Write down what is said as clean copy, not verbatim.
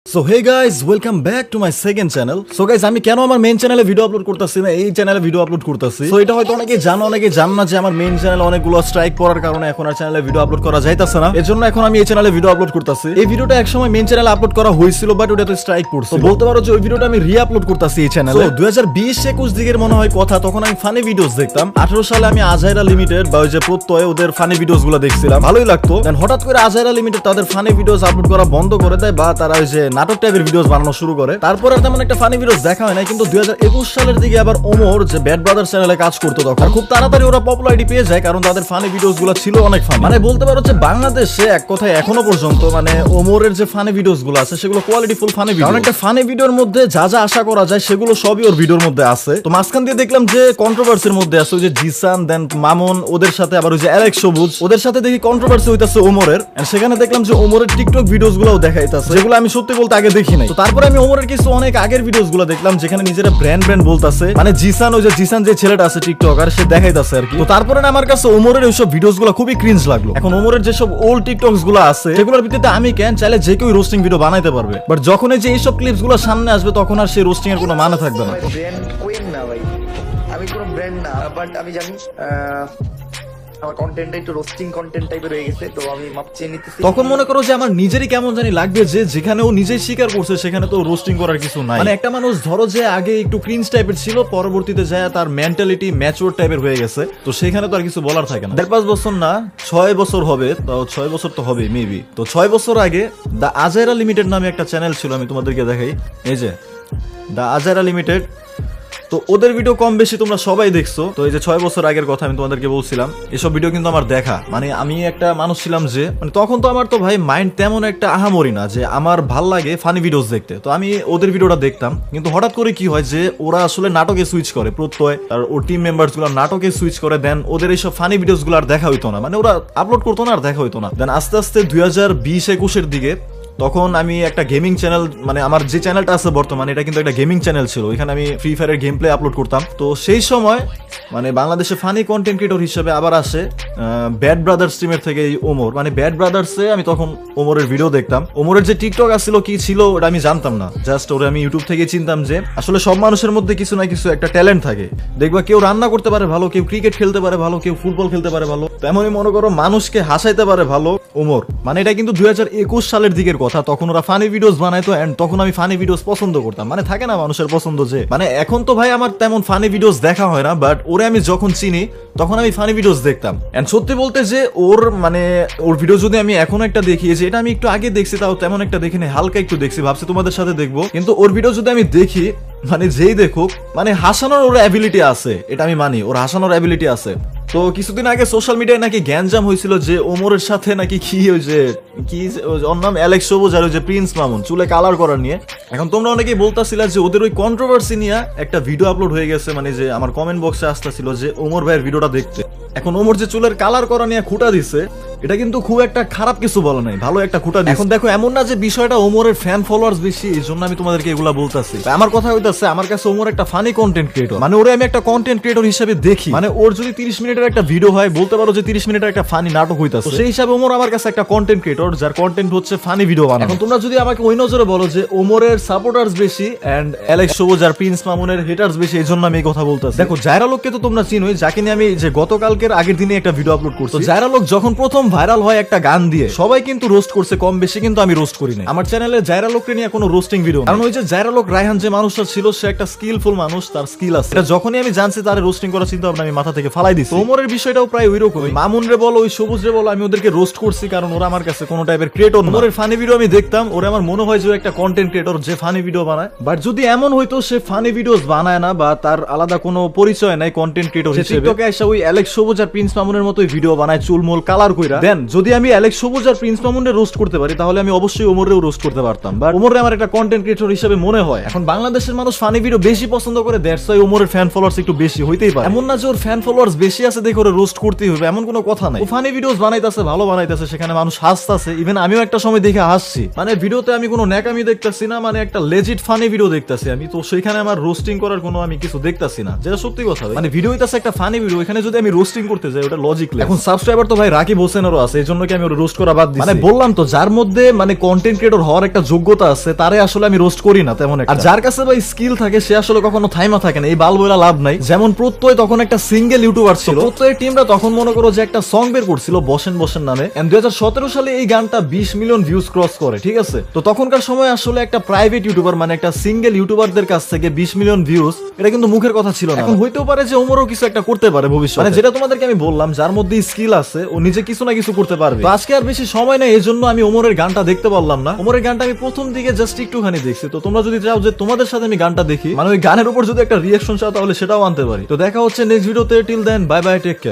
So hey guys, welcome back to my second channel. So guys, আমি কেন আমার main চ্যানেলে ভিডিও আপলোড করতেছি না এই চ্যানেলে ভিডিও আপলোড করতেছি। সো এটা হয়তো অনেকে জানো না যে আমার মেইন চ্যানেলে অনেকগুলো স্ট্রাইক পড়ার কারণে এখন আর চ্যানেলে ভিডিও আপলোড করা যাইতাছে না। এজন্য এখন আমি এই চ্যানেলে ভিডিও আপলোড করতেছি। এই ভিডিওটা একসময় মেইন চ্যানেলে আপলোড করা হয়েছিল বাট ওটাতে স্ট্রাইক পড়ছে। তো বলতে পারো যে ওই ভিডিওটা আমি রি-আপলোড করতেছি এই চ্যানেলে। 2020-21 দিকের মনে হয় কথা, তখন আমি ফানি ভিডিওস দেখতাম। 18 সালে আমি আজাইরা লিমিটেড বা ওই যে প্রত্যয় ওদের ফানি ভিডিওস গুলো দেখছিলাম, ভালোই লাগতো। দেন হঠাৎ করে আজাইরা লিমিটেড তাদের ফানি ভিডিওস আপলোড করা বন্ধ করে দেয় বা তারা ওই যে নাটক টাইপের ভিডিওস বানানো শুরু করে। তারপর আর তেমন একটা ফানি ভিডিওস দেখা হয় না। কিন্তু 2021 সালের দিকে আবার ওমর যে ব্যাড ব্রাদার্স চ্যানেলে কাজ করতো, তখন খুব তাড়াতাড়ি ওরা পপুলারিটি পেয়ে যায় কারণ তাদের ফানি ভিডিওস গুলো ছিল অনেক ফানি। মানে বলতে পারো যে বাংলাদেশে এক কথায় এখনো পর্যন্ত মানে ওমরের যে ফানি ভিডিওস গুলো আছে সেগুলো কোয়ালিটিফুল ফানি ভিডিও। কারণ একটা ফানি ভিডিওর মধ্যে যা যা আশা করা যায় সেগুলো সবই ওর ভিডিওর মধ্যে আছে। তো মাঝখান দিয়ে দেখলাম যে কন্ট্রোভার্সির মধ্যে আছে ওই যে জিসান, দেন মামুন, ওদের সাথে আবার ওই যে অ্যালেক্স সবুজ, ওদের সাথে দেখি কন্ট্রোভার্সি হইতাছে ওমরের। এন্ড সেখানে দেখলাম যে ওমরের টিকটক ভিডিওস গুলোও দেখাইতাছে, যেগুলো আমি সত্যি বলতে আগে দেখি নাই। তো তারপরে আমি ওমরের কিছু অনেক আগের ভিডিওস গুলো দেখলাম যেখানে নিজেরা ব্র্যান্ড বলতাছে, মানে জিসান ওই যে জিসান যে ছেলেটা আছে টিকটকার সে দেখাইতাছে আর কি। তো তারপরে আমার কাছে ওমরের ওইসব ভিডিওস গুলো খুবই ক্রিঞ্জ লাগলো। এখন ওমরের যেসব ওল্ড টিকটকস গুলো আছে সেগুলোর ভিত্তিতে আমি কেন চাইলে যে কেউ রোস্টিং ভিডিও বানাইতে পারবে, বাট যখন এই যে এইসব ক্লিপস গুলো সামনে আসবে তখন আর সেই রোস্টিং এর কোনো মানে থাকবে না। ব্র্যান্ড কুইন না ভাই, আমি কোনো ব্র্যান্ড না, বাট আমি জানি আমার কন্টেন্টটা একটু রোস্টিং কন্টেন্ট টাইপের হয়ে গেছে, তো আমি মাপ চেয়ে নিতেছি। তখন মনে করো যে আমার নিজেরই কেমন জানি লাগবে যে যেখানে ও নিজেই স্বীকার করছে সেখানে তো রোস্টিং করার কিছু নাই। মানে একটা মানুষ ধরো যে আগে একটু ক্রিঞ্জ টাইপের ছিল, পরবর্তীতে যায় তার মেন্টালিটি ম্যাচিউর টাইপের হয়ে গেছে, তো সেখানে তো আর কিছু বলার থাকে না। 1.5 বছর না 6 বছর হবে, তো 6 বছর তো হবে মেবি। তো 6 বছর আগে দ্য আজাইরা লিমিটেড নামে একটা চ্যানেল ছিল, আমি তোমাদেরকে দেখাই, এই যে দ্য আজাইরা লিমিটেড। তো ওদের ভিডিও কম বেশি তোমরা সবাই দেখছো। তো এই যে 6 বছর আগের কথা আমি তোমাদেরকে বলছিলাম, এসব ভিডিও কিন্তু আমার দেখা। মানে আমি একটা মানুষ ছিলাম যে মানে তখন তো আমার তো ভাই মাইন্ড তেমন একটা আহামরি না যে আমার ভাল লাগে ফানি ভিডিওস দেখতে, তো আমি ওদের ভিডিওটা দেখতাম। কিন্তু হঠাৎ করে কি হয় যে ওরা আসলে নাটকে সুইচ করে, প্রত্যয় আর ওর টিম মেম্বার্স গুলো নাটকে সুইচ করে, দেন ওদের এইসব ফানি ভিডিওস গুলো আর দেখা হইতো না, মানে ওরা আপলোড করতো না আর দেখা হইতো না। দেন আস্তে আস্তে 2020-21 দিকে তখন আমি একটা গেমিং চ্যানেল, মানে আমার যে চ্যানেলটা আছে বর্তমানে এটা কিন্তু একটা গেমিং চ্যানেল ছিল, এখানে আমি ফ্রি ফায়ারের গেম প্লে আপলোড করতাম। তো সেই সময় মানে বাংলাদেশে ফানি কন্টেন্ট ক্রিয়েটর হিসেবে আবার আসে ব্যাড ব্রাদার্স টিমের থেকে এই ওমর। মানে ব্যাড ব্রাদার্সে আমি তখন ওমরের ভিডিও দেখতাম। ওমরের যে টিকটক আসছিল কি ছিল ওটা আমি জানতাম না, জাস্ট ওরা আমি ইউটিউব থেকে চিনতাম যে আসলে সব মানুষের মধ্যে কিছু না কিছু একটা ট্যালেন্ট থাকে। দেখবা কেউ রান্না করতে পারে ভালো, কেউ ক্রিকেট খেলতে পারে ভালো, কেউ ফুটবল খেলতে পারে ভালো, তেমনই মনে করো মানুষকে হাসাইতে পারে ভালো ওমর। মানে এটা কিন্তু 2021 সালের দিকের কথা, তখন ওরা ফানি ভিডিওস বানাইতো এন্ড তখন আমি ফানি ভিডিওস পছন্দ করতাম। মানে থাকে না মানুষের পছন্দ যে, মানে এখন তো ভাই আমার তেমন ফানি ভিডিওস দেখা হয় না, বাট ওরে আমি যখন চিনি তখন আমি ফানি ভিডিওস দেখতাম। এন্ড সত্যি বলতে যে ওর মানে ওর ভিডিও যদি আমি এখন একটা দেখি, যে এটা আমি একটু আগে দেখছি তাও তেমন একটা দেখিনি, হালকা একটু দেখছি, ভাবছি তোমাদের সাথে দেখবো। কিন্তু ওর ভিডিও যদি আমি দেখি, মানে যেই দেখুক মানে হাসানোর ওর অ্যাবিলিটি আছে, এটা আমি মানি, ওর হাসানোর অ্যাবিলিটি আছে। তো কিছুদিন আগে সোশ্যাল মিডিয়ায় নাকি গ্যাঞ্জাম হয়েছিল যে ওমরের সাথে নাকি কি ওই যে কি ওর নাম অ্যালেক্স সবুজ আর ওই যে প্রিন্স মামুন চুলে কালার করার নিয়ে। এখন তোমরা অনেকেই বলতাছিলা যে ওদের ওই কন্ট্রোভার্সি নিয়ে একটা ভিডিও আপলোড হয়ে গেছে, মানে যে আমার কমেন্ট বক্সে আসতেছিল যে ওমর ভাইয়ের ভিডিওটা দেখতে। এখন ওমর যে চুলের কালার করা নিয়ে খুঁটা দিছে, এটা কিন্তু খুব একটা খারাপ কিছু বলে নাই, ভালো একটা খুঁটা দিছে। এখন দেখো এমন না যে বিষয়টা ওমরের ফ্যান ফলোয়ার্স বেশি এই জন্য আমি তোমাদেরকে এগুলা বলতাছি। আমার কথা হইতাছে আমার কাছে ওমর একটা ফানি কন্টেন্ট ক্রিয়েটর, মানে ওরে আমি একটা কন্টেন্ট ক্রিয়েটর হিসেবে দেখি। মানে ওর যদি 30 মিনিটের একটা ভিডিও হয়, বলতে পারো যে 30 মিনিটের একটা ফানি নাটক হইতাছে, সেই হিসাবে ওমর আমার কাছে একটা কন্টেন্ট ক্রিয়েটর যার কন্টেন্ট হচ্ছে ফানি ভিডিও বানানো। এখন তোমরা যদি আমাকে ওই নজরে বলো যে ওমরের সাপোর্টার্স বেশি এন্ড অ্যালেক্স সবুজ আর প্রিন্স মামুনের হেটার্স বেশি, এই জন্য আমি এই কথা বলতাছি। দেখো জায়রা লোককে তো তোমরা চিনোই, যাকে নিয়ে আমি যে গতকালকের আগের দিনে একটা ভিডিও আপলোড করছি। জায়রা লোক যখন প্রথম ভাইরাল হয় একটা গান দিয়ে, সবাই কিন্তু রোস্ট করছে কম বেশি, কিন্তু আমি রোস্ট করি না। আমার চ্যানেলে জায়রা লোককে নিয়ে কোনো রোস্টিং ভিডিও, কারণ ওই যে জায়রা লোক রায়হান যে মানুষটা ছিল সে একটা স্কিলফুল মানুষ, তার স্কিল আছে। এটা যখনই আমি জানছি তার রোস্টিং করার চিন্তা ভাবনা আমি মাথা থেকে ফালাই দিছি। ওমরের বিষয়টাও প্রায় ওই রকম, মামুন রে বলো ওই সবুজ রে বলো, আমি ওদেরকে রোস্ট করছি কারণ ওরা আমার কাছে কোনো টাইপের ক্রিয়েটর। ওমরের ফানি ভিডিও আমি দেখতাম, ওরা আমার মনে হয় যে একটা কন্টেন্ট ক্রিয়েটর যে ফানি ভিডিও বানায়। বাট যদি এমন হইতো সে ফানি ভিডিওস বানায় না বা তার আলাদা কোনো পরিচয় নাই কন্টেন্ট ক্রিয়েটর হিসেবে, টিকটকে এসে ওই অ্যালেক্স সবুজ আর প্রিন্স মামুনের মতোই ভিডিও বানায় চুলমুল কালার কইরা, দেন যদি আমি অ্যালেক্স সবুজ আর প্রিন্স মামুনের রোস্ট করতে পারি তাহলে আমি অবশ্যই ওমরেও রোস্ট করতে পারতাম। বাট ওমরে আমার একটা কন্টেন্ট ক্রিয়েটর হিসেবে মনে হয়। এখন বাংলাদেশের মানুষ ফানি ভিডিও বেশি পছন্দ করে, দ্যাটস ওয়াই ওমরের ফ্যান ফলোয়ার্স একটু বেশি হইতেই পারে। এমন না যে ওর ফ্যান ফলোয়ার্স বেশি আছে দেখে ওরে রোস্ট করতেই হবে এমন কোনো কথা নাই। ও ফানি ভিডিওস বানাইতাছে, ভালো বানাইতাছে, সেখানে মানুষ হাসতাছে, ইভেন আমিও একটা সময় দেখে হাসছি। মানে ভিডিওতে আমি কোনো ন্যাকামি দেখতাছি না, মানে একটা লেজিট ফানি ভিডিও দেখতাছি আমি, তো সেখানে আমার রোস্টিং করার কোনো আমি কিছু দেখতাছি না, যেটা সত্যি কথা। মানে ভিডিও হইতাছে একটা ফানি ভিডিও, এখানে যদি আমি রোস্টিং করতে যাই ওটা লজিক। এখন সাবস্ক্রাইবার তো ভাই রাকিব হোসেন এন্টারটেইনারও আছে, এই জন্য কি আমি রোস্ট করা বাদ দিই। মানে বললাম তো, যার মধ্যে মানে কন্টেন্ট ক্রিয়েটর হওয়ার একটা যোগ্যতা আছে তারে আসলে আমি রোস্ট করি না তেমন একটা। আর যার কাছে ভাই স্কিল থাকে সে আসলে কখনো থাইমা থাকে না, এই বাল বইলা লাভ নাই। যেমন প্রত্যয় তখন একটা সিঙ্গেল ইউটিউবার ছিল, প্রত্যয়ের টিমরা তখন মনে করো যে একটা সং বের করছিল বসেন বসেন নামে, এন্ড 2017 সালে এই গানটা 20 মিলিয়ন ভিউজ ক্রস করে, ঠিক আছে। তো তখনকার সময় আসলে একটা প্রাইভেট ইউটিউবার মানে একটা সিঙ্গেল ইউটিউবারদের কাছ থেকে 20 মিলিয়ন ভিউজ, এটা কিন্তু মুখের কথা ছিল না। এখন হইতেও পারে যে ওমরও কিছু একটা করতে পারে ভবিষ্যতে, মানে যেটা তোমাদেরকে আমি বললাম, যার মধ্যে স্কিল আছে ও নিজে কিছু না কিছু করতে পারবে। তো আজকে আর বেশি সময় নেই, এই জন্য আমি ওমরের গানটা দেখতে পারলাম না। ওমরের গানটা আমি প্রথম দিকে জাস্ট একটুখানি দেখছি। তো তোমরা যদি চাও যে তোমাদের সাথে আমি গানটা দেখি, মানে ওই গানের উপর যদি একটা রিয়াকশন চাও, তাহলে সেটাও আনতে পারি। তো দেখা হচ্ছে নেক্সট ভিডিওতে। Till then bye bye, take care.